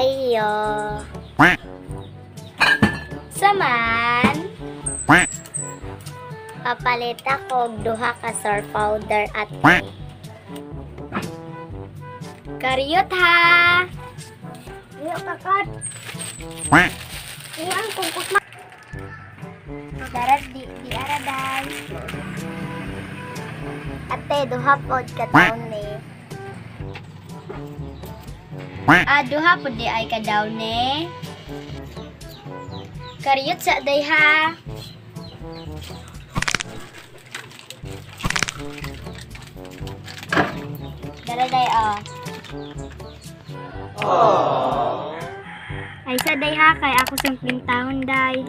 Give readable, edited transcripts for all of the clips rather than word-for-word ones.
kayo. Saman, papalit ako og duha ka sour powder at karyot ha. Iyo kakad. Iyo ang kungkot ma. Darat di araday. Ate duha pod ka taon ni. Duha pod di ay ka daw ni. Karyot sa day ha. Dara day Ay sa day ha kay ako sampling taon day.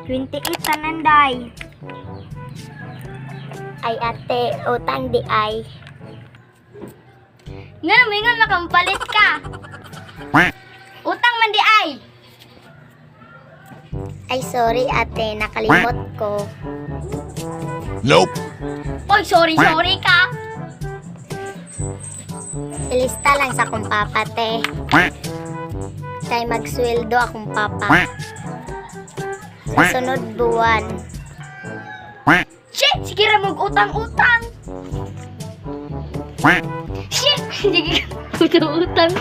28 tanan day. Ay ate, utang di ay. Nga mingon makampalit ka. Utang man di ay. Ay sorry ate, nakalimot ko. Nope. Oy, sorry ka. Ilista lang sa akong papa, te. Kay magsweldo akong papa. Sa sunod buwan. Shit! Sige ra mag-utang-utang. Shit! Sige utang-utang.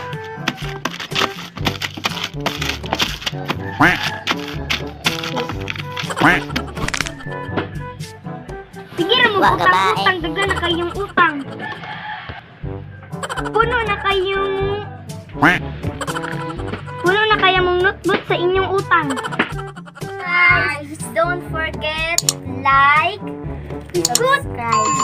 Sige ra mag-utang-utang. Dagan na kayong utang. Puno na kayong notebook sa inyong utang. Guys, don't forget like, subscribe.